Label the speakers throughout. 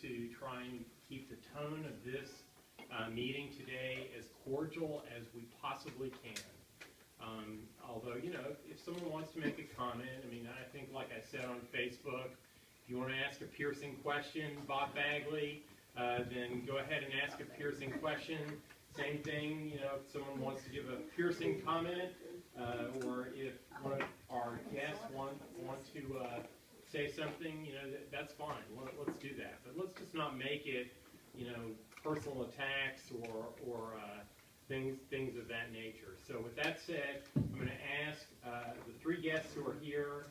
Speaker 1: to try and keep the tone of this meeting today as cordial as we possibly can. Although, you know, if someone wants to make a comment, I mean, I think, like I said on Facebook, if you want to ask a piercing question, Bob Bagley, then go ahead and ask a piercing question. Same thing, you know, if someone wants to give a piercing comment, or if one of our guests want to say something, you know, that's fine. Let's do that. But let's just not make it, you know, personal attacks or things of that nature. So with that said, I'm going to ask the three guests who are here.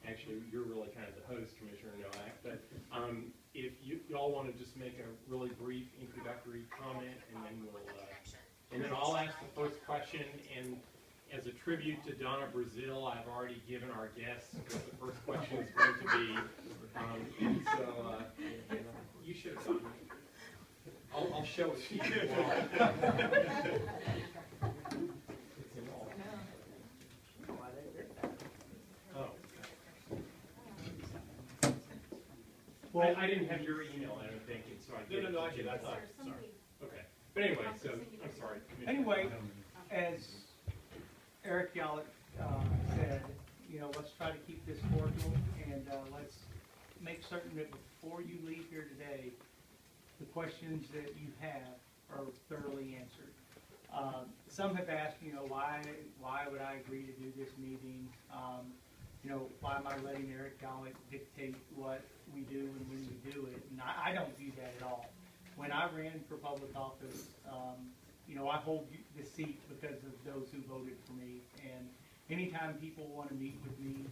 Speaker 1: Actually, you're really kind of the host, Commissioner Nowak, but if y'all want to just make a really brief introductory comment, and then I'll ask the first question. And as a tribute to Donna Brazil, I've already given our guests what the first question is going to be. And so you should have done it. I'll show it to you. Well, I didn't have your email, I don't think, and so I didn't. No, I did. I thought. Sorry. Okay. But anyway, so I'm sorry.
Speaker 2: Anyway, as Eric Yallett said, you know, let's try to keep this cordial, and let's make certain that before you leave here today, the questions that you have are thoroughly answered. Some have asked, you know, why would I agree to do this meeting? You know, why am I letting Eric Yallett dictate what we do and when we do it? And I don't view that at all. When I ran for public office, you know, I hold the seat because of those who voted for me. And anytime people want to meet with me,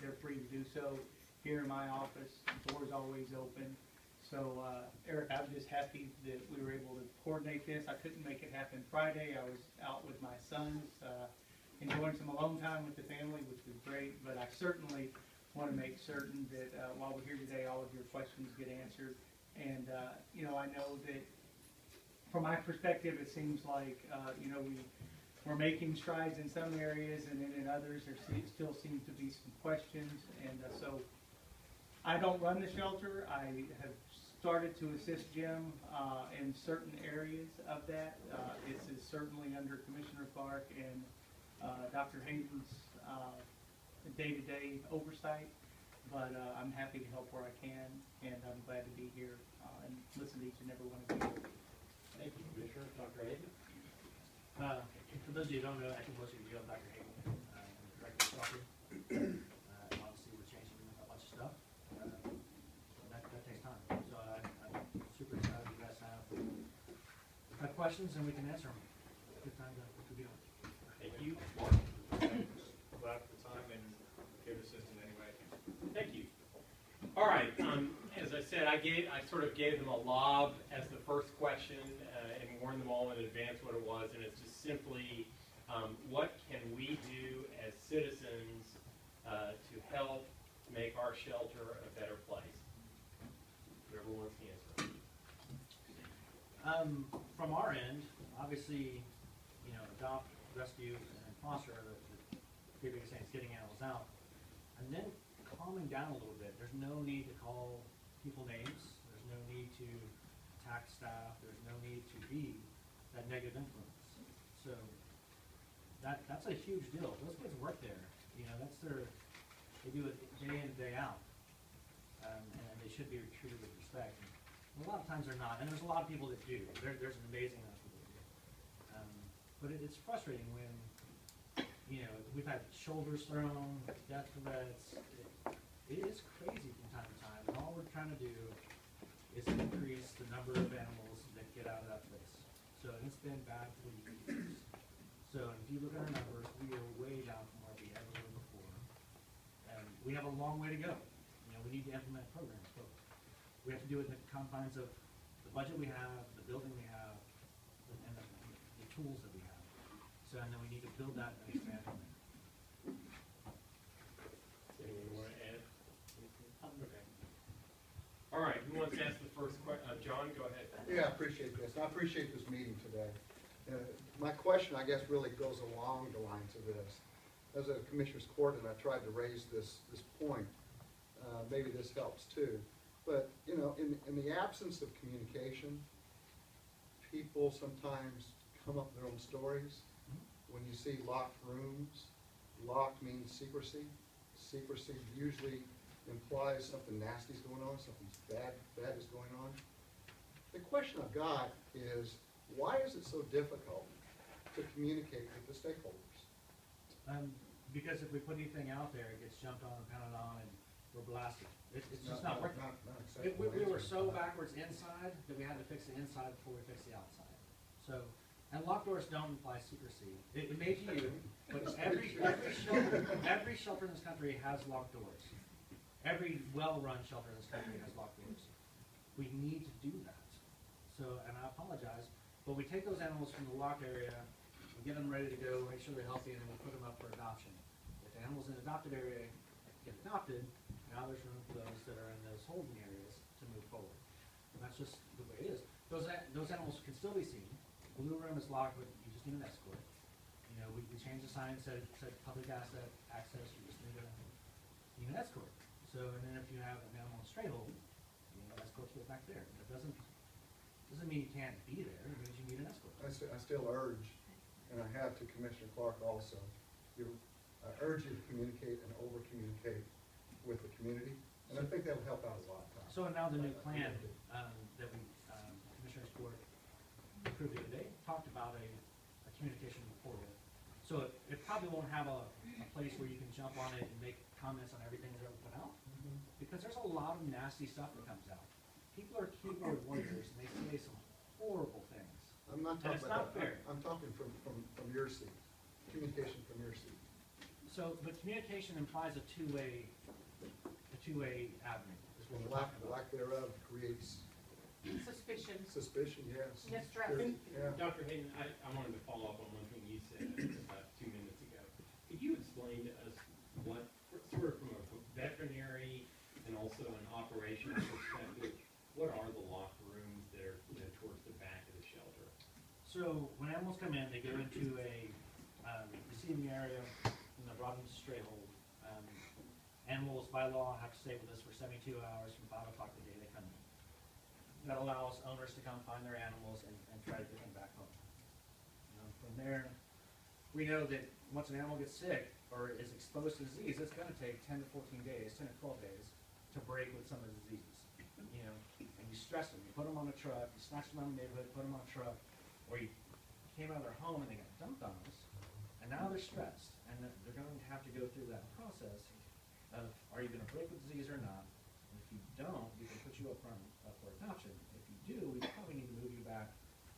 Speaker 2: they're free to do so. Here in my office, the door's always open. So, Eric, I'm just happy that we were able to coordinate this. I couldn't make it happen Friday. I was out with my sons, enjoying some alone time with the family, which was great. But I certainly want to make certain that while we're here today, all of your questions get answered. And, you know, I know that from my perspective, it seems like, you know, we're making strides in some areas, and then in others there still seems to be some questions. And so I don't run the shelter. I have started to assist Jim in certain areas of that. This is certainly under Commissioner Clark and Dr. Hayden's day-to-day oversight, but I'm happy to help where I can, and I'm glad to be here and listen to each and every one of you.
Speaker 1: Thank you, Commissioner. Dr. Hayden?
Speaker 3: For those of you who don't know, I think most of you know Dr. Hayden, Director of Shelter. Obviously, we're changing a bunch of stuff. So that takes time. So I'm super excited you guys have questions and we can answer them. Good time to be on.
Speaker 1: Thank you.
Speaker 4: Glad for the time and give assistance anyway.
Speaker 1: Thank you. All right. As I said, I sort of gave them a lob as the first question and warned them all in advance what it was, and it's just simply what can we do as citizens to help make our shelter a better place? Whoever wants to answer.
Speaker 3: From our end, obviously, you know, adopt, rescue, and foster are the biggest things, getting animals out. And then calming down a little bit. There's no need to call people names. There's no need to attack staff. There's no need to be that negative influence. So that's a huge deal. Those kids work there. You know, they do it day in and day out. And they should be treated with respect. And a lot of times they're not. And there's a lot of people that do. There's an amazing amount of people that do. But it's frustrating when, you know, we've had shoulders thrown, death threats. It is crazy from time to time, and all we're trying to do is increase the number of animals that get out of that place. So it's been bad for years. So if you look at our numbers, we are way down from where we ever were before. And we have a long way to go. You know, we need to implement programs, but we have to do it in the confines of the budget we have, the building we have, and the tools that we have. So, and then we need to build that and expand from there.
Speaker 1: Anyone want to add? Okay. All right. Who wants to ask the first question? John, go ahead.
Speaker 5: Yeah, I appreciate this. I appreciate this meeting today. My question, I guess, really goes along the lines of this. As a commissioner's court, and I tried to raise this point. Maybe this helps too. But you know, in in the absence of communication, people sometimes come up with their own stories. When you see locked rooms, locked means secrecy. Secrecy usually implies something nasty's going on, something bad is going on. The question I've got is, why is it so difficult to communicate with the stakeholders?
Speaker 3: Because if we put anything out there, it gets jumped on and pounded on, and we're blasted. It's just not working.
Speaker 5: Not acceptable
Speaker 3: We were
Speaker 5: answer.
Speaker 3: so backwards inside that we had to fix the inside before we fixed the outside. So, and locked doors don't imply secrecy. It may to you, but every shelter in this country has locked doors. Every well-run shelter in this country has locked doors. We need to do that. So, and I apologize, but we take those animals from the locked area, we get them ready to go, make sure they're healthy, and then we put them up for adoption. If the animals in the adopted area get adopted, now there's room for those that are in those holding areas to move forward. And that's just the way it is. Those animals can still be seen. Blue room is locked, but you just need an escort. You know, we changed the sign, said public asset access, you just need an escort. So, and then if you have an animal in stray hold, you know, escorts get back there. It doesn't mean you can't be there, it means you need an escort.
Speaker 5: I still urge, and I have to Commissioner Clark also, I urge you to communicate and over-communicate with the community, and I think that'll help out a lot.
Speaker 3: So now the new plan that we, Commissioners Court approved the other day, talked about a communication portal. So it probably won't have a place where you can jump on it and make comments on everything that we put out, because there's a lot of nasty stuff that comes out. People are keyboard warriors, and they say some horrible things.
Speaker 5: I'm not
Speaker 3: And
Speaker 5: talking
Speaker 3: it's
Speaker 5: about
Speaker 3: not fair.
Speaker 5: that. I'm talking from your seat, communication from your seat.
Speaker 3: So, but communication implies a two-way avenue, is what we're talking about.
Speaker 5: Lack thereof creates
Speaker 6: Suspicion.
Speaker 5: suspicion, yes.
Speaker 6: Mistrust.
Speaker 5: Yeah.
Speaker 1: Dr. Hayden, I wanted to follow up on one thing you said about 2 minutes ago. Could you explain to us what, sort of from a veterinary and also an operational perspective, what are the locked rooms that are, you know, towards the back of the shelter?
Speaker 3: So when animals come in, they go into a receiving area, and they're brought into stray hold. Animals by law have to stay with us for 72 hours from 5 o'clock the day they come in. That allows owners to come find their animals and try to get them back home. From there, we know that once an animal gets sick or is exposed to disease, it's going to take 10 to 14 days, 10 to 12 days to break with some of the diseases. You know, and you stress them. You put them on a truck, you snatch them out of the neighborhood, put them on a truck, or you came out of their home and they got dumped on us, and now they're stressed, and they're going to have to go through that process of, are you going to break with disease or not? And if you don't, we can put you up for adoption. If you do, we probably need to move you back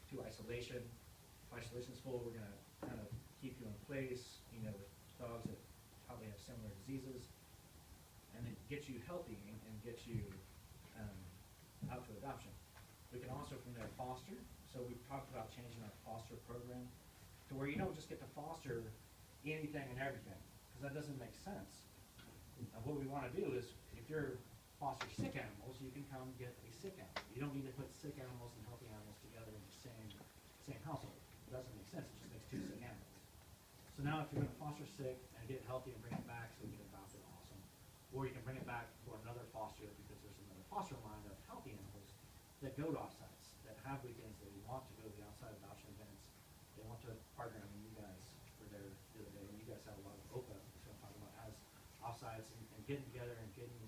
Speaker 3: to isolation. If isolation's full, we're going to kind of keep you in place, you know, with dogs that probably have similar diseases, and then get you healthy and get you out to adoption. We can also from there foster. So we've talked about changing our foster program to where you don't just get to foster anything and everything, because that doesn't make sense. What we want to do is, if you're foster sick animals, you can come get a sick animal. You don't need to put sick animals and healthy animals together in the same household. It doesn't make sense. It just makes two sick animals. So now if you're going to foster sick and get it healthy and bring it back so we can adopt it, awesome. Or you can bring it back for another foster because there's another foster line of healthy animals that go to offsites, that have weekends, they want to go to the outside adoption events. They want to partner with you guys for the other day. And you guys have a lot of OPA, so I'm talking about as offsites and getting together and getting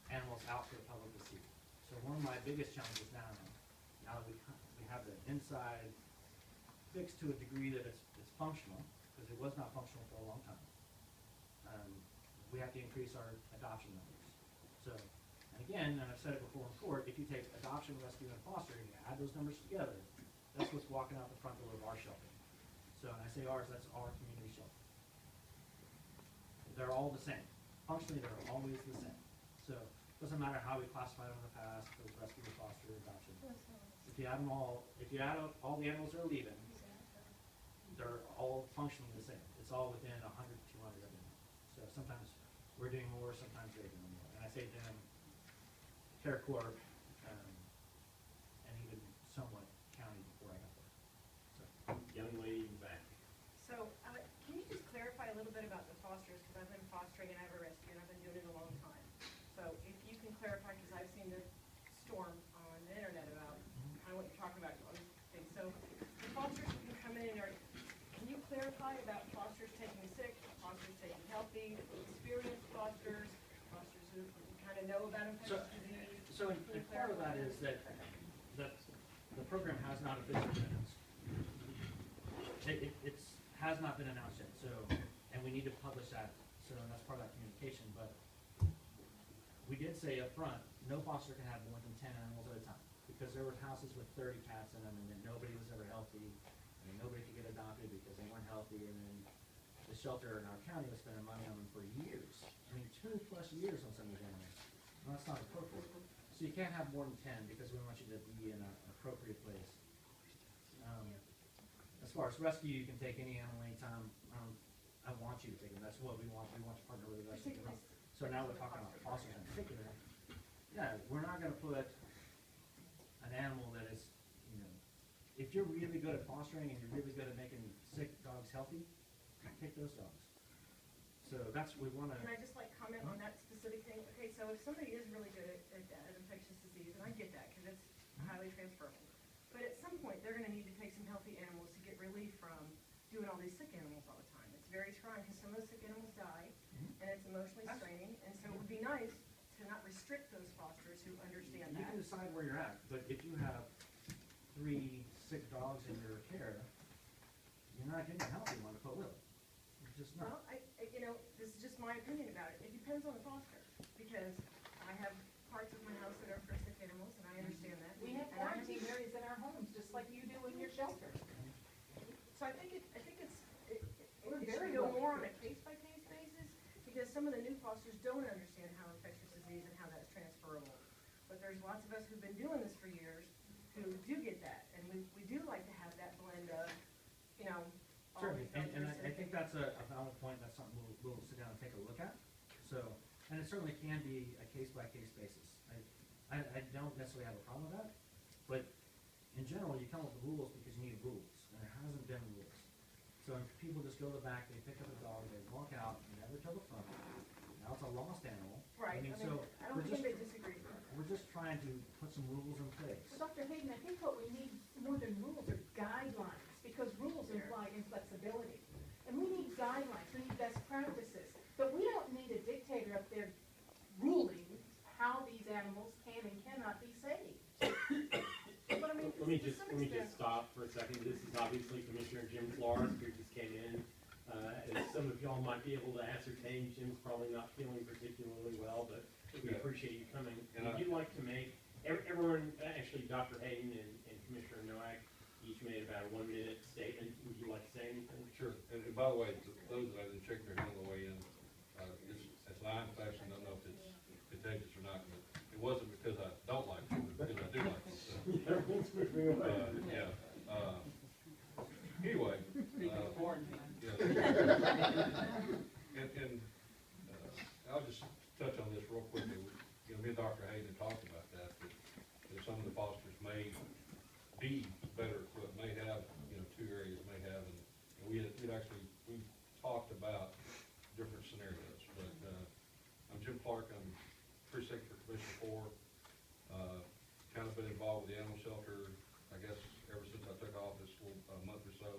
Speaker 3: animals out for the public to see. So one of my biggest challenges now that we have the inside fixed to a degree that it's functional, because it was not functional for a long time. We have to increase our adoption numbers. So, and again, and I've said it before in court, if you take adoption, rescue, and foster, and you add those numbers together, that's what's walking out the front door of our shelter. So, and I say ours, that's our community shelter. They're all the same. Functionally, they're always the same. So, it doesn't matter how we classified them in the past, if it was rescue, foster, adoption. If you add them all, if you add up all the animals that are leaving, they're all functionally the same. It's all within 100, 200 of them. So sometimes we're doing more, sometimes they're doing more. And I say them, CareCorp, and even somewhat county before I got there. So.
Speaker 1: Young lady in the back.
Speaker 6: So, can you just clarify a little bit about the fosters, because I've been fostering and I have a rescue, and I've been doing it a long time. So if you can clarify, because I've seen the storm clarify about fosters taking sick, fosters taking healthy, experienced fosters who kind of know about infectious disease?
Speaker 3: So, and part of that is that the program has not officially been announced. It's has not been announced yet, so, and we need to publish that, so that's part of that communication, but we did say up front, no foster can have more than 10 animals at a time, because there were houses with 30 cats in them, and then nobody was ever healthy, and nobody could get adopted because they weren't healthy, and then the shelter in our county was spending money on them for years. I mean, 2+ years on some of these animals. Well, that's not appropriate. So you can't have more than 10 because we want you to be in an appropriate place. As far as rescue, you can take any animal anytime. I want you to take them. That's what we want. We want to partner with the rescue. So now we're talking about fosters in particular. Yeah, we're not going to put an animal that is, you know, if you're really good at fostering and you're really good at making sick dogs healthy, take those dogs. So that's what we want to.
Speaker 6: Can I just like comment on that specific thing? Okay, so if somebody is really good at infectious disease, and I get that because it's highly transferable, but at some point they're going to need to take some healthy animals to get relief from doing all these sick animals all the time. It's very trying because some of those sick animals die, and it's emotionally straining. And so it would be nice to not restrict those fosters who understand
Speaker 3: You
Speaker 6: that.
Speaker 3: can decide where you're at, but if you have 3 sick dogs in your care, you're not getting a healthy one to put with it. You're just not.
Speaker 6: Well, you know, this is just my opinion about it. It depends on the foster, because I have parts of my house that are for sick animals, and I understand that.
Speaker 7: We have
Speaker 6: And I
Speaker 7: quarantine areas in our homes, just like you do in your shelter.
Speaker 6: So I think it
Speaker 7: We're
Speaker 6: should
Speaker 7: very
Speaker 6: go
Speaker 7: well
Speaker 6: more on a case-by-case basis, because some of the new fosters don't understand how infectious disease and how that's transferable. But there's lots of us who've been doing this for years who do get that, and we do like to have that blend of, you know, all
Speaker 3: Certainly,
Speaker 6: the
Speaker 3: and
Speaker 6: filters
Speaker 3: I think that's a valid point. That's something we'll sit down and take a look at. So, and it certainly can be a case-by-case basis. I don't necessarily have a problem with that, but in general, you come up with rules because you need rules, and there hasn't been rules. So if people just go to the back, they pick up a dog, they walk out, never till the front. Now it's a lost animal.
Speaker 6: Right, I
Speaker 3: So
Speaker 6: mean, I don't
Speaker 3: we're
Speaker 6: think
Speaker 3: just,
Speaker 6: they disagree with that.
Speaker 3: we're just trying to put some rules in place.
Speaker 7: Well, Dr. Hayden, I think what we need more than rules are guidelines, because rules imply inflexibility. And we need guidelines, we need best practices, but we don't need a dictator up there ruling how these animals can and cannot be saved.
Speaker 6: But I mean,
Speaker 1: Let me
Speaker 6: to some
Speaker 1: just
Speaker 6: extent-
Speaker 1: stop for a second. This is obviously Commissioner Jim Flores, who just came in. As some of y'all might be able to ascertain, Jim's probably not feeling particularly well, but we appreciate you coming. Would you like to make, everyone, actually Dr. Hayden and Commissioner Noack each made about a 1-minute statement. Would you like to say anything?
Speaker 8: Sure, and by the way, those that I didn't check their hand on the way in, it's eye infection, I don't know if it's contagious or not, but it wasn't because I don't like it, but because I do like it, so.
Speaker 1: Everyone's moving away.
Speaker 8: Yeah, anyway. Yeah. And I'll just touch on this real quickly. You know, me and Dr. Hayden talked about that some of the fosters may be better equipped, may have, you know, 2 areas may have, and we talked about different scenarios, but, I'm Jim Clark, I'm Precinct for Commissioner 4, kind of been involved with the animal shelter, I guess, ever since I took office, a month or so,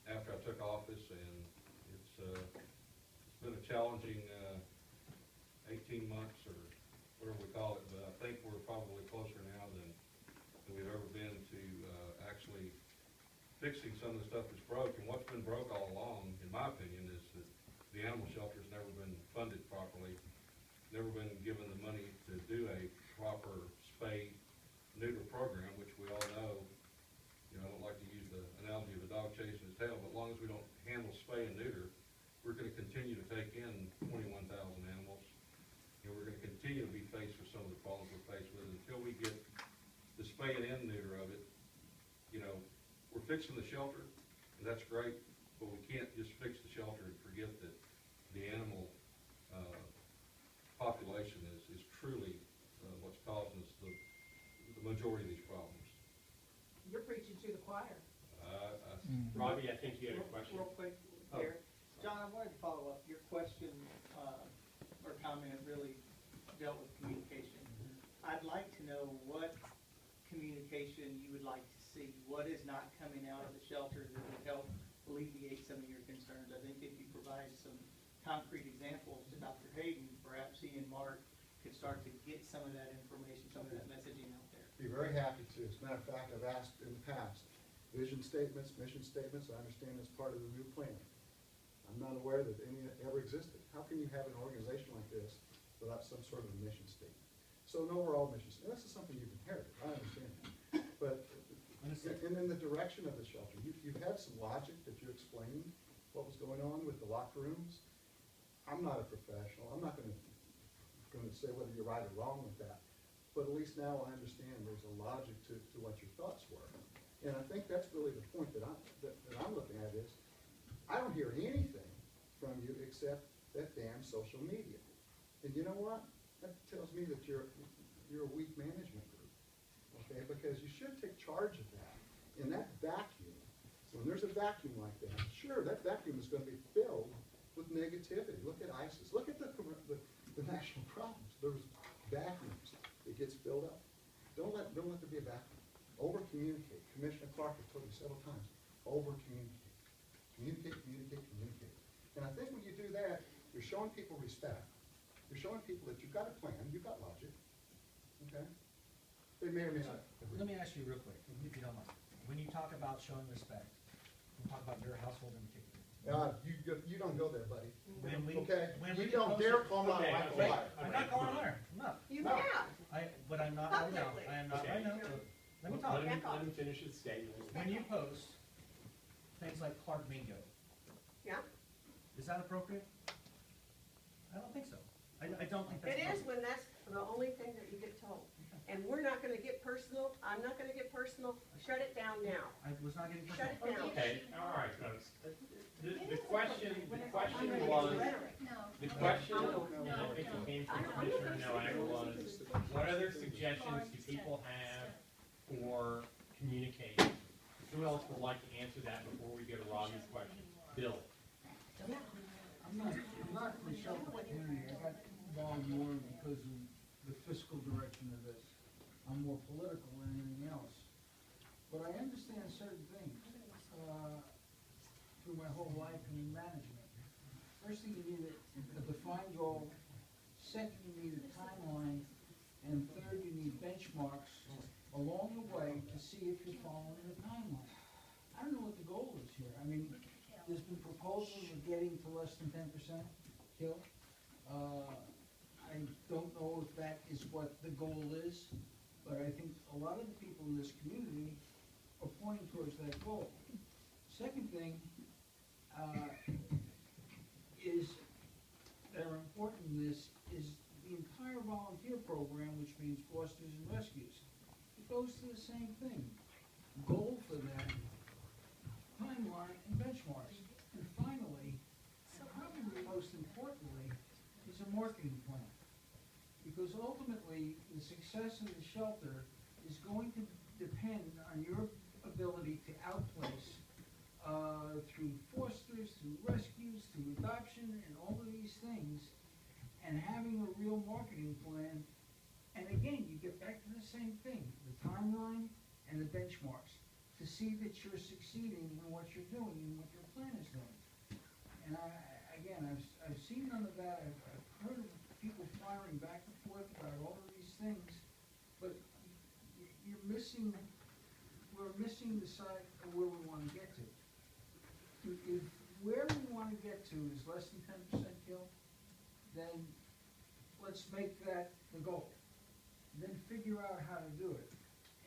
Speaker 8: after I took office, and it's been a challenging, 18 months, or whatever we call it, but I think we're probably closer now than we've ever been to, actually fixing some of the stuff that's broke. And what's been broke all along, in my opinion, is that the animal shelter's never been funded properly, never been given the money to do a proper spay neuter program, which we all know, you know, I don't like to use the analogy of a dog chasing his tail, but as long as we don't handle spay and neuter, we're gonna continue to take in 21,000 animals. And we're gonna continue to be faced with some of the problems we're faced with until we get the spay and in neuter of it. You know, we're fixing the shelter, and that's great, but we can't just fix the shelter and forget that the animal population is truly what's causing us the majority of these problems.
Speaker 7: You're preaching to the choir.
Speaker 1: Robbie, I think you had a question.
Speaker 2: Real quick, here. John, I wanted to follow up. Your question, or comment really dealt with communication. I'd like to know what communication you would like to see what is not coming out of the shelter that would help alleviate some of your concerns. I think if you provide some concrete examples to Dr. Hayden, perhaps he and Mark could start to get some of that information, some of that messaging out there.
Speaker 5: Be very happy to. As a matter of fact, I've asked in the past, vision statements, mission statements, I understand that's part of the new plan. I'm not aware that any ever existed. How can you have an organization like this without some sort of a mission statement? So no, we're all mission statements. This is something you've inherited, I understand that. But, and in the direction of the shelter, you've had some logic that you explained what was going on with the locker rooms. I'm not a professional. I'm not going to say whether you're right or wrong with that. But at least now I understand there's a logic to what your thoughts were. And I think that's really the point that I'm looking at is, I don't hear anything from you except that damn social media. And you know what? That tells me that you're a weak management group, okay? Because you should take charge of that. In that vacuum, when there's a vacuum like that, sure, that vacuum is going to be filled with negativity. Look at ISIS. Look at the national problems. There's vacuums. It gets filled up. Don't let there be a vacuum. Over-communicate. Commissioner Clark has told you several times, over-communicate. Communicate, communicate, communicate. And I think when you do that, you're showing people respect. You're showing people that you've got a plan, you've got logic. Okay? They may or may not agree.
Speaker 3: Let me ask you real quick, if you don't mind. When you talk about showing respect, you talk about your household in particular.
Speaker 5: You don't go there, buddy.
Speaker 3: When we,
Speaker 5: Okay?
Speaker 3: when
Speaker 5: You
Speaker 3: we
Speaker 5: don't dare call my wife a liar.
Speaker 3: I'm not calling her, I'm not.
Speaker 6: You
Speaker 3: No.
Speaker 6: have.
Speaker 3: But I'm not right now.
Speaker 6: Publicly.
Speaker 3: I am not
Speaker 1: Okay.
Speaker 3: right now. Let me talk.
Speaker 1: Let him finish his statement.
Speaker 3: When you post things like Clark Bingo,
Speaker 6: Yeah,
Speaker 3: is that appropriate? I don't think so. I don't think that's
Speaker 6: it is
Speaker 3: appropriate.
Speaker 6: when that's the only thing that you get told. And we're not gonna get personal, I'm not gonna get personal, shut it down now.
Speaker 3: I was not getting
Speaker 6: Shut
Speaker 3: personal.
Speaker 6: it down.
Speaker 1: Okay, all right, folks. The question was, the question, I think it came from Commissioner Noack, was, what other suggestions do people have for communication? Who else would like to answer that before we go to Robbie's question? Bill?
Speaker 9: I'm not from the shelter community. I got involved more because of the fiscal direction of this. I'm more political than anything else. But I understand certain things through my whole life in management. First thing, you need a defined goal. Second, you need a timeline. And third, you need benchmarks along the way to see if you're following the timeline. I don't know what the goal is here. I mean, there's been proposals of getting to less than 10% kill. I don't know if that is what the goal is, but I think a lot of the people in this community are pointing towards that goal. Second thing is that are important in this is the entire volunteer program, which means fosters and rescues. It goes to the same thing. Goal for that, timeline, and benchmarks. And finally, probably most importantly, is a marketing plan. Because ultimately, the success of the shelter is going to depend on your ability to outplace through fosters, through rescues, through adoption, and all of these things, and having a real marketing plan. And again, you get back to the same thing, the timeline and the benchmarks, to see that you're succeeding in what you're doing and what your plan is doing. And I've seen none of that. I've heard of people firing back and forth about all of these things, but we're missing the side of where we want to get to. If where we want to get to is less than 10% kill, then let's make that the goal. Then figure out how to do it.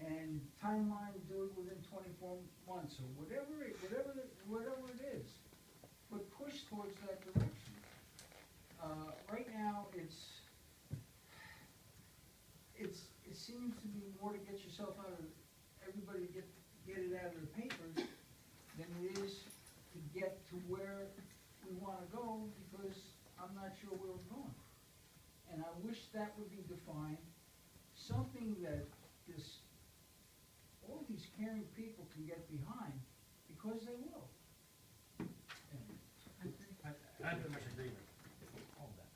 Speaker 9: And timeline, do it within 24 months or whatever it is. But push towards that direction. Right now, it seems to be more to get yourself out of everybody get it out of the papers than it is to get to where we want to go, because I'm not sure where we're going. And I wish that would be defined, something that all these caring people can get behind, because they will.
Speaker 3: I pretty much agree with all of that.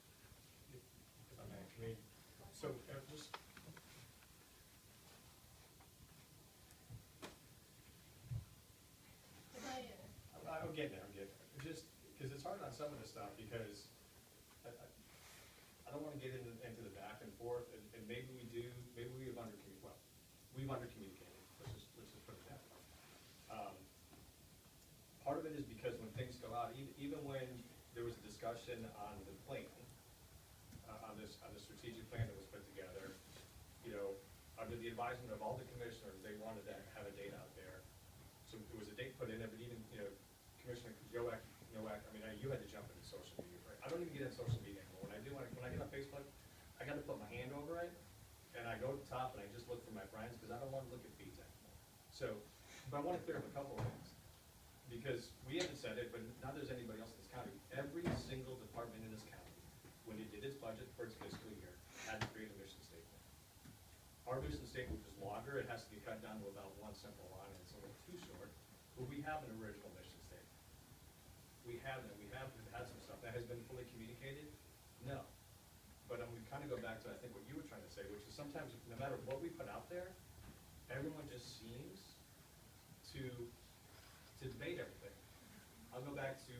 Speaker 4: Okay, so, just, get into the back and forth, and maybe we've under-communicated, let's just put it that way. Part of it is because when things go out, even when there was a discussion on the plan, on the strategic plan that was put together, you know, under the advisement of all the commissioners, they wanted to have a date out there. So there was a date put in there, but even, you know, Commissioner Nowak, I mean, you had to jump into social media, right? I don't even get in social media anymore. When I get on Facebook, I gotta put my hand over it, and I go to the top and I just look for my friends, because I don't wanna look at feeds anymore. So, but I wanna clear up a couple of things, because we haven't said it, but now there's anybody else in this county. Every single department in this county, when it did its budget for its fiscal year, had to create a mission statement. Our mission statement was longer, it has to be cut down to about one simple line, and it's a little too short, but we have an original mission statement. We have had some stuff that has been fully communicated, no. But we kind of go back to, I think, what you were trying to say, which is sometimes, no matter what we put out there, everyone just seems to debate everything. I'll go back to,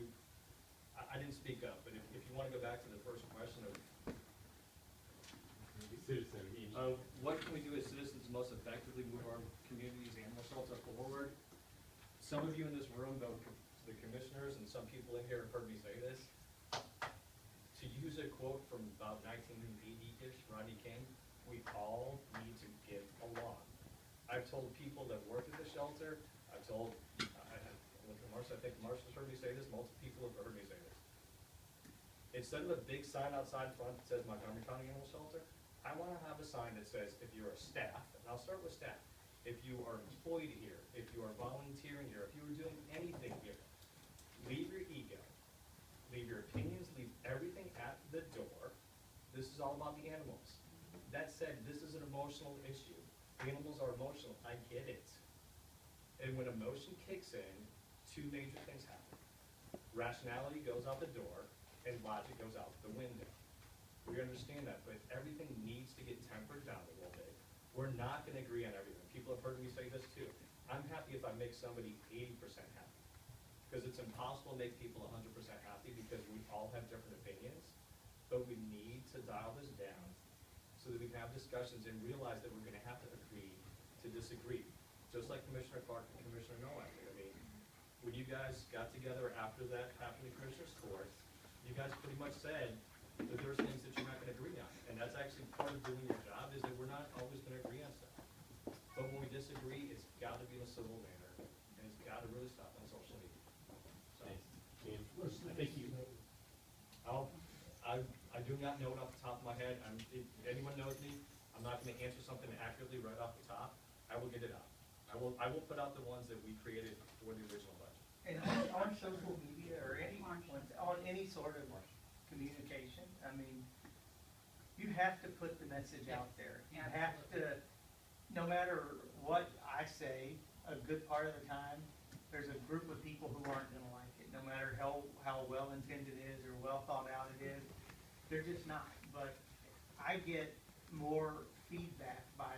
Speaker 4: I didn't speak up, but if you want to go back to the first question of,
Speaker 1: Citizen,
Speaker 4: what can we do as citizens to most effectively move our community's animal shelter forward? Some of you in this room, though, the commissioners and some people in here have heard me say this. To use a quote from about 1980-ish, Rodney King, we all need to get along. I've told people that work at the shelter, I've told, I think Marcia's heard me say this, multiple people have heard me say this. Instead of a big sign outside front that says Montgomery County Animal Shelter, I want to have a sign that says, if you're a staff, and I'll start with staff, if you are employed here, if you are volunteering here, if you are doing anything here, leave your ego, leave your opinions, leave everything at the door. This is all about the animals. That said, this is an emotional issue. Animals are emotional, I get it. And when emotion kicks in, two major things happen. Rationality goes out the door, and logic goes out the window. We understand that, but everything needs to get tempered down a little bit. We're not gonna agree on everything. People have heard me say this too. I'm happy if I make somebody 80% happy. Because it's impossible to make people 100% happy because we all have different opinions. But we need to dial this down so that we can have discussions and realize that we're gonna have to agree to disagree. Just like Commissioner Clark and Commissioner Nowak. I mean, when you guys got together after that happened in Commissioner's Court, you guys pretty much said that there's things that you're not gonna agree on. And that's actually part of doing your job, is that we're not always gonna agree on stuff. But when we disagree, it's gotta be in a civil manner, and it's gotta really stop on social media. So,
Speaker 1: I think you,
Speaker 4: I do not know it off the top of my head. If anyone knows me, I'm not gonna answer something accurately right off the top. I will get it out. I will put out the ones that we created for the original budget.
Speaker 2: And on social media or on any sort of communication, I mean, you have to put the message out there. You have to, no matter what I say, a good part of the time, there's a group of people who aren't gonna like it, no matter how well intended it is or well thought out it is. They're just not. But I get more feedback by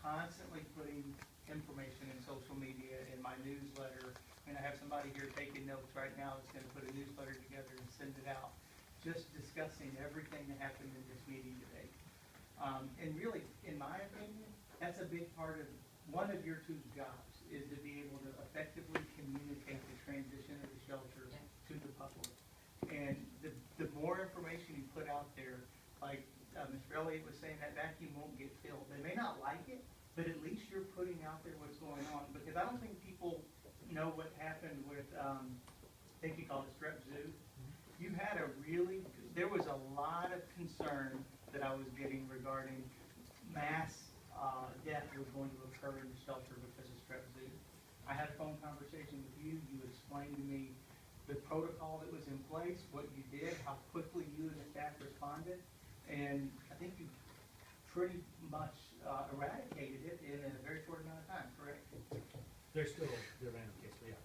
Speaker 2: constantly putting information in social media, in my newsletter, and I have somebody here taking notes right now that's gonna put a newsletter together and send it out, just discussing everything that happened in this meeting today. And really, in my opinion, that's a big part of, one of your two jobs, is to be able to effectively communicate the transition of the shelter to the public. And the more information you put out there, like Mr. Elliott was saying, that vacuum won't get filled. They may not like it, but at least you're putting out there what's going on. Because I don't think people know what happened with, I think you called it strep zoo. You had there was a lot of concern that I was getting regarding mass death was going to occur in the shelter because of strep zoo. I had a phone conversation with you. You explained to me the protocol that was in place, what you did, how quickly you and the staff responded, and I think you pretty much eradicated it in a very short amount of time, correct?
Speaker 3: There's still the random case, but yeah.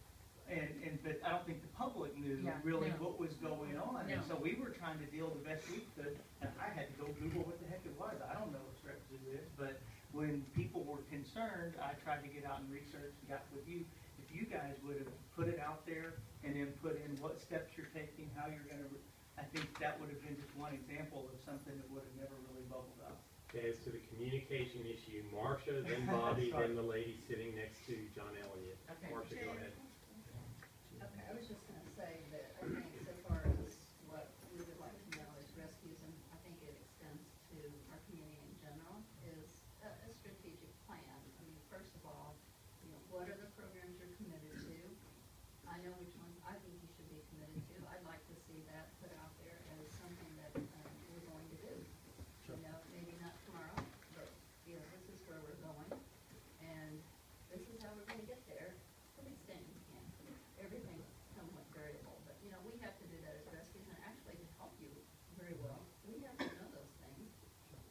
Speaker 2: But I don't think the public knew really what was going on, and so we were trying to deal the best we could, and I had to go Google what the heck it was. I don't know what strep zoo is, but when people were concerned, I tried to get out and research and got with you. If you guys would have put it out there and then put in what steps you're taking, how you're gonna I think that would have been just one example of something that would have never really bubbled up.
Speaker 1: Okay, as to the communication issue, Marcia, then Bobby,
Speaker 2: Sorry.
Speaker 1: then the lady sitting next to John Elliott.
Speaker 10: Okay.
Speaker 1: Marcia, go ahead.
Speaker 10: Okay, I was just gonna say that I think so far as what we would like to know is rescues, and I think it extends to our community in general, is a strategic plan. I mean, first of all, you know, what are the programs you're committed to? I know which ones I think you should be committed to. I'd like to see that put out there as something that we're going to do. You know, maybe not tomorrow, but, you know, this is where we're going, and this is how we're gonna get there. To the extent you can. Everything's somewhat variable, but, you know, we have to do that as rescues, and actually to help you very well, we have to know those things,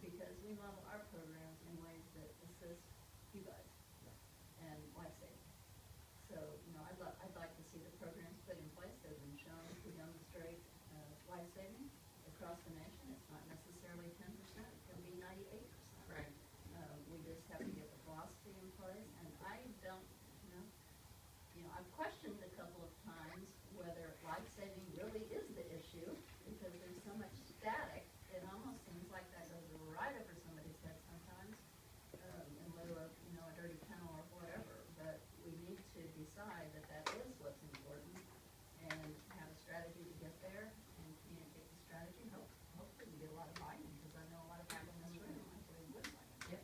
Speaker 10: because we model our programs in ways that assist you guys and life-saving. So, you know, I'd like to see the programs put in place that have been shown to demonstrate life-saving across the nation. It's not necessarily 10%, it can be 98%.
Speaker 6: Right.
Speaker 10: We just have to get the philosophy in place, and I don't, you know, I've questioned a couple of times whether life-saving really is the issue, because there's so much static, it almost seems like that goes right over somebody's head sometimes, in lieu of, you know, a dirty kennel or whatever, but we need to decide that that is what's important, and have a strategy to get there, and communicate the strategy, hopefully we get a lot of buy-in, because I know a lot of people in this room like we would like it.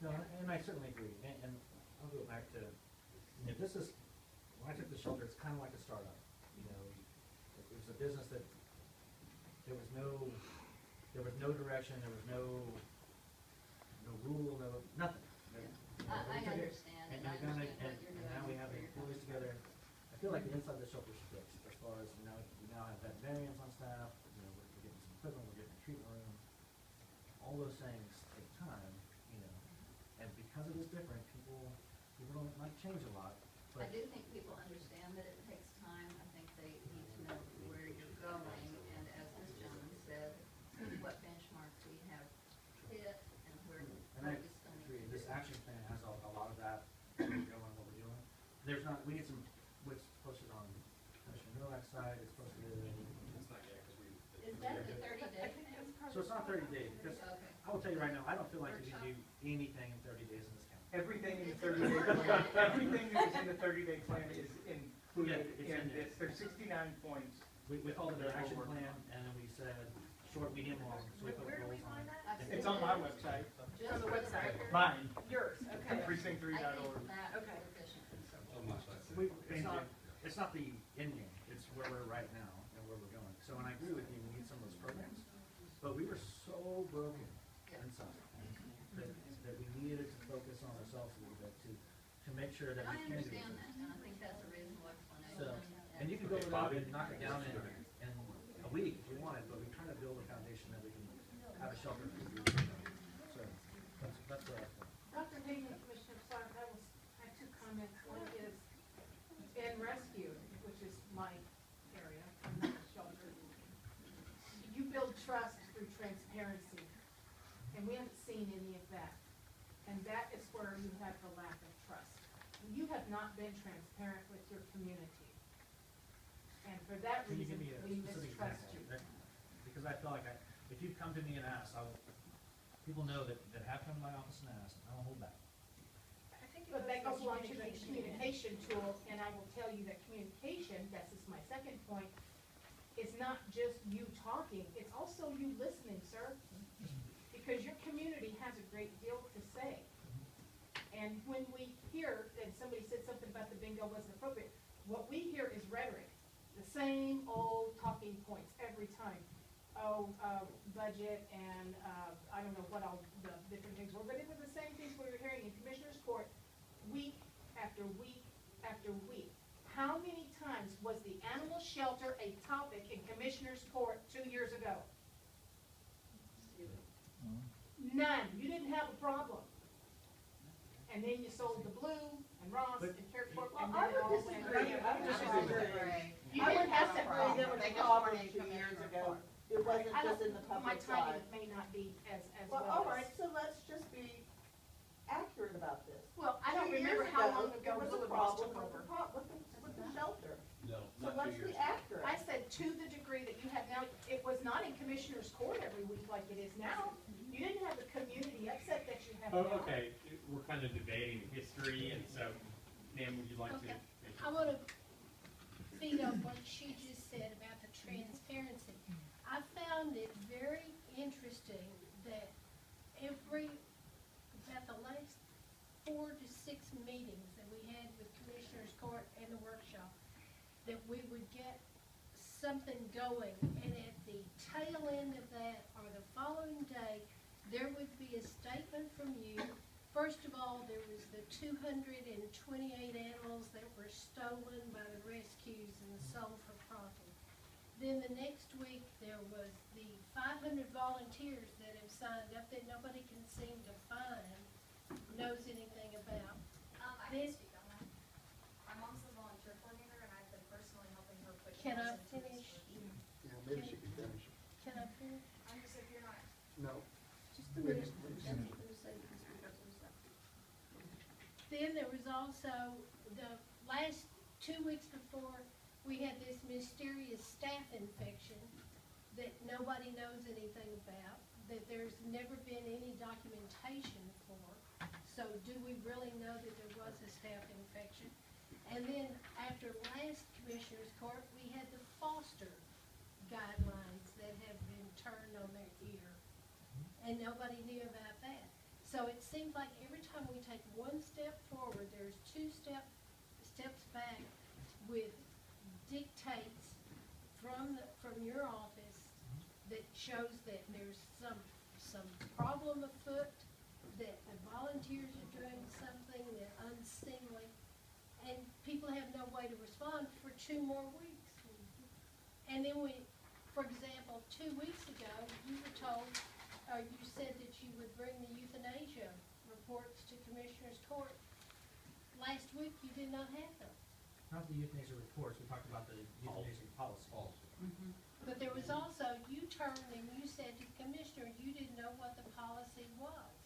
Speaker 3: No, and I certainly agree, and I'll go back to, if this is, when I took the shelter, it's kind of like a startup, you know, it was a business that, there was no direction, there was no rule, nothing.
Speaker 10: I understand, and I understand what you're doing.
Speaker 3: And now we have the
Speaker 10: for your
Speaker 3: employees together, I feel like the inside of the shelter is fixed, as far as, you know, we now have veterinarians on staff, you know, we're getting some equipment, we're getting a treatment room, all those things take time, you know, and because it is different, people don't like change a lot,
Speaker 10: I
Speaker 3: but.
Speaker 10: do think people understand that it takes time. I think they need to know where you're going, and as this gentleman said, what benchmarks we have hit and where
Speaker 3: And I
Speaker 10: we still need
Speaker 3: agree,
Speaker 10: to
Speaker 3: this
Speaker 10: do.
Speaker 3: action plan has a lot of that, where we're going, what we're doing. There's not, we need some, what's posted on Commissioner Novak's side, it's posted,
Speaker 4: It's not yet, because we.
Speaker 10: Is that the 30-day thing?
Speaker 3: so it's not 30 days, because
Speaker 10: Okay.
Speaker 3: I will tell you right now, I don't feel like you can do anything in 30 days in this county.
Speaker 2: Everything in the 30-day plan, everything that was in the 30-day plan is included
Speaker 3: Yeah, it's
Speaker 2: in
Speaker 3: in there.
Speaker 2: this. There's 69 points.
Speaker 3: We called it an
Speaker 2: That's what
Speaker 3: action
Speaker 2: we're
Speaker 3: plan, and then we said short, medium, long, so we put
Speaker 6: Where do we
Speaker 3: goals on
Speaker 6: find
Speaker 3: it.
Speaker 6: that?
Speaker 2: It's on my website,
Speaker 10: Just
Speaker 6: On the
Speaker 10: for
Speaker 6: website.
Speaker 10: record,
Speaker 2: mine,
Speaker 6: Yours, okay.
Speaker 2: precinct3.org.
Speaker 10: I think that's
Speaker 6: Okay.
Speaker 10: sufficient.
Speaker 8: On my side.
Speaker 3: It's not the end game, it's where we're right now and where we're going. So, and I agree with you, we need some of those programs, but we were so broken inside that we needed to focus on ourselves a little bit to make sure that
Speaker 10: And
Speaker 3: we
Speaker 10: I
Speaker 3: can do
Speaker 10: understand
Speaker 3: those
Speaker 10: that,
Speaker 3: things.
Speaker 10: and I think that's a reasonable explanation.
Speaker 3: So, and you can go
Speaker 1: Okay,
Speaker 3: it up
Speaker 1: Bobby?
Speaker 3: and knock it down in a week if you wanted, but we're trying to build a foundation that we can have a shelter for you. So, that's what I think.
Speaker 7: Dr. Hagan, Commissioner Clark, I have two comments. One is in rescue, which is my area, I'm not a shelter. You build trust through transparency, and we haven't seen any of that. And that is where you have the lack of trust. You have not been transparent with your community. And for that
Speaker 3: Can you
Speaker 7: reason,
Speaker 3: give me a
Speaker 7: we
Speaker 3: specific
Speaker 7: mistrust
Speaker 3: example?
Speaker 7: you.
Speaker 3: Because I feel like if you come to me and ask, people know that have come to my office and asked, I don't hold back.
Speaker 6: I think it
Speaker 7: But that goes along to the
Speaker 6: communication.
Speaker 7: communication tool, and I will tell you that communication, this is my second point, is not just you talking, it's also you listening, sir. Because your community has a great deal to say. And when we hear, and somebody said something about the bingo wasn't appropriate, what we hear is rhetoric, the same old talking points every time. Budget and, I don't know what all the different things were, but it was the same things we were hearing in Commissioner's Court week after week after week. How many times was the animal shelter a topic in Commissioner's Court 2 years ago? None. You didn't have a problem. And then you sold the Blue and Ross and Carrot Corp, and then it all went. You
Speaker 11: I would
Speaker 7: didn't have that
Speaker 11: disagree, there
Speaker 7: problem.
Speaker 11: was a problem 2 years ago. It wasn't
Speaker 7: I
Speaker 11: just
Speaker 7: don't-
Speaker 11: in the
Speaker 7: My
Speaker 11: public
Speaker 7: timing
Speaker 11: side.
Speaker 7: may not be as
Speaker 11: Well,
Speaker 7: well
Speaker 11: all right,
Speaker 7: as.
Speaker 11: so let's just be accurate about this.
Speaker 7: Well, I don't
Speaker 11: 2 years
Speaker 7: remember how long
Speaker 11: there
Speaker 7: ago
Speaker 11: was
Speaker 7: Blue
Speaker 11: a
Speaker 7: and Ross
Speaker 11: problem
Speaker 7: took
Speaker 11: with
Speaker 7: over.
Speaker 11: with the shelter.
Speaker 8: No,
Speaker 11: So let's be accurate.
Speaker 7: I said to the degree that you have now like it is now. You didn't have the community upset that you have
Speaker 1: Oh,
Speaker 7: now.
Speaker 1: okay, we're kind of debating history, and so, ma'am, would you like to?
Speaker 12: Okay. I want to feed on what she just said about the transparency. I found it very interesting that about the last 4 to 6 meetings that we had with Commissioners Court and the workshop, that we would get something going, and at the tail end of that, or the following day, there would be a statement from you. First of all, there was the 228 animals that were stolen by the rescues and sold for profit. Then the next week, there was the 500 volunteers that have signed up that nobody can seem to find, knows anything about.
Speaker 6: I can speak on that. My mom's a volunteer coordinator, and I've been personally helping her put.
Speaker 12: Can I
Speaker 6: animals into
Speaker 12: finish?
Speaker 6: this.
Speaker 5: Yeah, maybe she can finish.
Speaker 12: Can I finish?
Speaker 6: I'm just, if you're not,
Speaker 5: No.
Speaker 12: Just a minute. That's what I'm gonna say, you can speak up some stuff. Then there was also the last 2 weeks before, we had this mysterious staph infection that nobody knows anything about, that there's never been any documentation for. So do we really know that there was a staph infection? And then after last Commissioners Court, we had the foster guidelines that have been turned on their ear, and nobody knew about that. So it seems like every time we take one step forward, there's 2 steps back with dictates from your office that shows that there's some problem afoot, that the volunteers are doing something that unseemly, and people have no way to respond for 2 more weeks. And then for example, 2 weeks ago, you were told, or you said that you would bring the euthanasia reports to Commissioners Court. Last week, you did not have them.
Speaker 3: Not the euthanasia reports, we talked about the euthanasia policy.
Speaker 12: But there was also, you turned and you said to the commissioner, you didn't know what the policy was.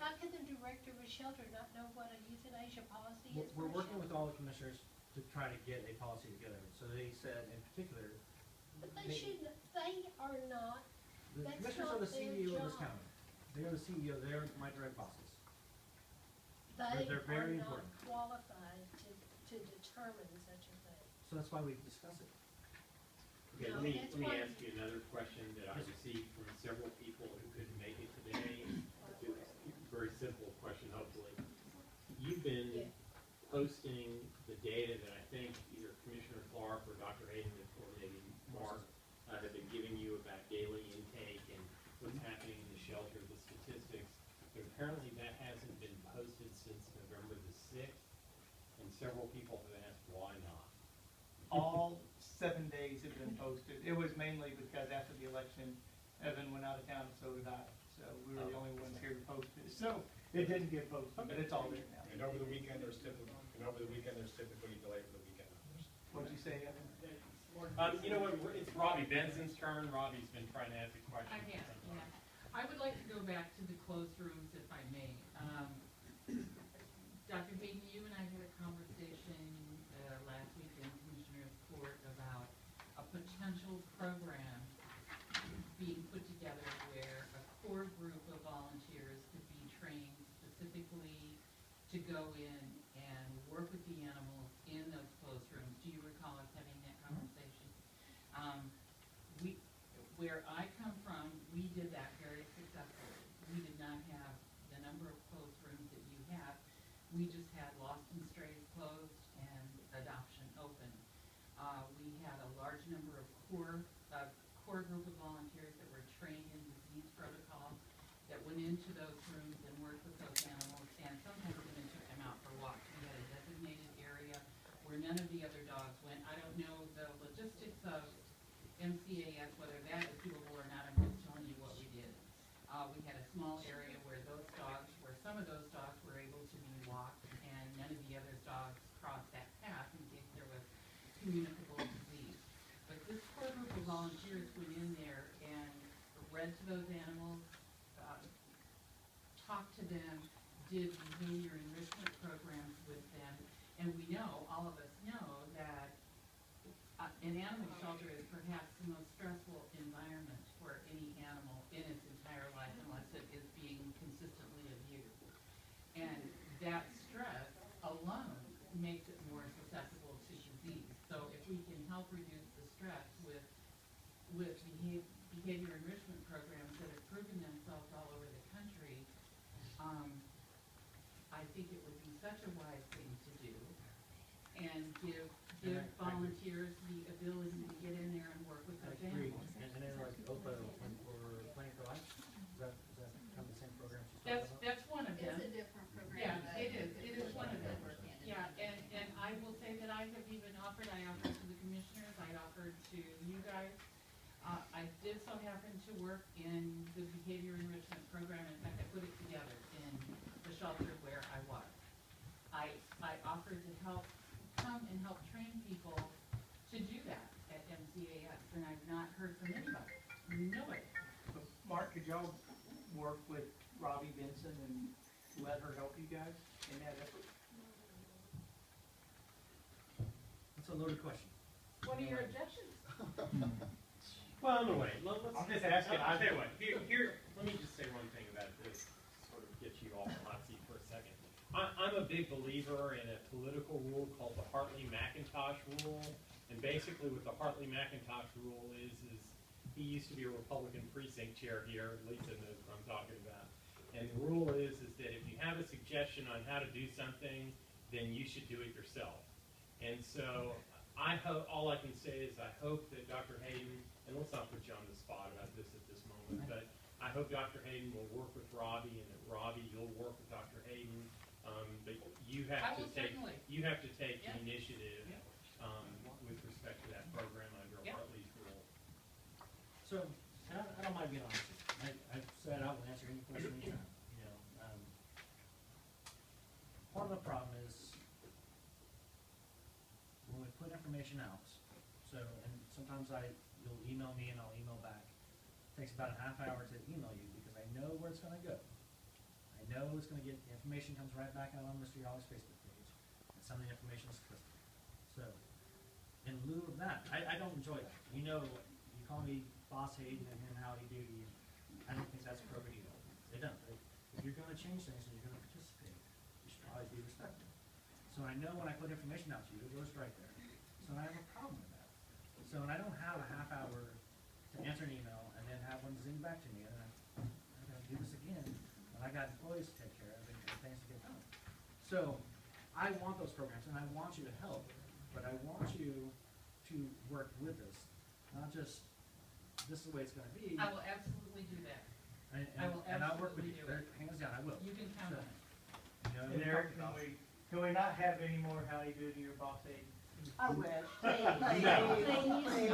Speaker 12: How can the director of a shelter not know what a euthanasia policy is?
Speaker 3: We're
Speaker 12: for a
Speaker 3: working with
Speaker 12: shelter?
Speaker 3: all the commissioners to try to get a policy together. So they said in particular,
Speaker 12: But they are not,
Speaker 3: the
Speaker 12: that's
Speaker 3: commissioners are
Speaker 12: not
Speaker 3: the
Speaker 12: their
Speaker 3: CEO of this
Speaker 12: job.
Speaker 3: county. They are the CEO, they are my direct bosses.
Speaker 12: They
Speaker 3: they're
Speaker 12: are
Speaker 3: very
Speaker 12: not
Speaker 3: important.
Speaker 12: qualified to determine such a thing.
Speaker 3: So that's why we discuss it.
Speaker 1: Okay,
Speaker 12: No,
Speaker 1: let me
Speaker 12: that's why-
Speaker 1: ask you another question that I received from several people who couldn't make it today. It's a very simple question, hopefully. You've been
Speaker 12: Yeah.
Speaker 1: posting the data that I think either Commissioner Clark or Dr. Hayden or maybe Mark have been giving you about daily intake and what's happening in the shelter, the statistics. But apparently that hasn't been posted since November the 6th, and several people have asked why not.
Speaker 2: All 7 days have been posted. It was mainly because after the election, Evan went out of town, and so did I. So we were the only ones here to post it. So it didn't get posted, but it's all there now.
Speaker 13: And over the weekend, there's typically delay for the weekend hours.
Speaker 2: What'd you say, Evan?
Speaker 1: You know what, it's Robbie Benson's turn. Robbie's been trying to ask a question.
Speaker 14: I have, yeah. I would like to go back to the closed rooms if I may. Dr. Hayden, you and I had a conversation last week in Commissioner's Court about a potential program being put together where a core group of volunteers could be trained specifically to go in and work with the animals in those closed rooms. Do you recall us having that conversation? Where I come from, we did that very successfully. We did not have the number of closed rooms that you have. We just had lost and strays closed and adoption open. We had a large number of core group of volunteers that were trained in disease protocol that went into those rooms and worked with those animals, and sometimes even took them out for walks. We had a designated area where none of the other dogs went. I don't know the logistics of MCAS, whether that is doable or not. I'm just telling you what we did. We had a small area where some of those dogs were able to be walked, and none of the other dogs crossed that path in case there was communicable disease. But this core group of volunteers went in there and read to those animals, talked to them, did behavior enrichment programs with them, and we know, all of us know, that an animal shelter is perhaps the most stressful environment for any animal think it would be such a wise thing to do and give volunteers the ability to get in there and work with
Speaker 3: I
Speaker 14: those
Speaker 3: agree,
Speaker 14: animals.
Speaker 3: and then like OPA or Planning for Life, is that kind of the same program she's talking about?
Speaker 14: That's one of them.
Speaker 10: It's a different program.
Speaker 14: Yeah,
Speaker 10: but
Speaker 14: it is one of them.
Speaker 10: work hand in
Speaker 14: Yeah,
Speaker 10: hand.
Speaker 14: and I will say that I have even offered to the commissioners, I offered to you guys. I did so happen to work in the behavior enrichment program. In fact, I put it together in the shelter where I was. I offered to come and help train people to do that at MCAS, and I've not heard from anybody, nobody.
Speaker 2: Mark, could y'all work with Robbie Benson and let her help you guys in that effort?
Speaker 3: That's a loaded question.
Speaker 7: What are your objections?
Speaker 1: Well, no, wait, let's.
Speaker 2: I'm just asking.
Speaker 1: I'll tell you what, here, let me just say one thing about this, sort of get you off the hot seat for a second. I'm a big believer in a political rule called the Hartley-McIntosh rule, and basically what the Hartley-McIntosh rule is he used to be a Republican precinct chair here, Lisa knows what I'm talking about. And the rule is that if you have a suggestion on how to do something, then you should do it yourself. And so I hope, all I can say is I hope that Dr. Hayden, and let's not put you on the spot about this at this moment, but I hope Dr. Hayden will work with Robbie, and that Robbie, you'll work with Dr. Hayden. But you
Speaker 14: I
Speaker 1: have to
Speaker 14: will
Speaker 1: take,
Speaker 14: certainly.
Speaker 1: you have to take
Speaker 14: Yeah.
Speaker 1: the initiative,
Speaker 14: Yeah.
Speaker 1: with respect to that program under
Speaker 14: Yeah.
Speaker 1: Hartley's rule.
Speaker 3: So, and I don't mind being honest, I've said I will answer any question anytime, part of the problem is when we put information out, so, and sometimes you'll email me and I'll email back. It takes about a half hour to email you because I know where it's gonna go. I know it's gonna get, the information comes right back out on Mr. Yawley's Facebook page, and some of the information is twisted. So, in lieu of that, I don't enjoy that. You know, you call me Boss Hayden and howdy doody, I don't think that's appropriate either. They don't. If you're gonna change things and you're gonna participate, you should always be respectful. So I know when I put information out to you, it goes right there. So I have a problem with that. So, and I don't have a half hour to answer an email and then have one zing back to me, and I gotta do this again, when I got employees to take care of and things to get done. So, I want those programs, and I want you to help, but I want you to work with us, not just, this is the way it's gonna be.
Speaker 14: I will absolutely do that. I will
Speaker 3: And I'll work with you,
Speaker 14: absolutely do it.
Speaker 3: hands down, I will.
Speaker 14: You can count on it.
Speaker 3: You know,
Speaker 2: And
Speaker 3: we
Speaker 2: Eric,
Speaker 3: talked about-
Speaker 2: can we not have any more howdy doody or boss Hayden?
Speaker 11: I wish.
Speaker 2: No.
Speaker 11: Please.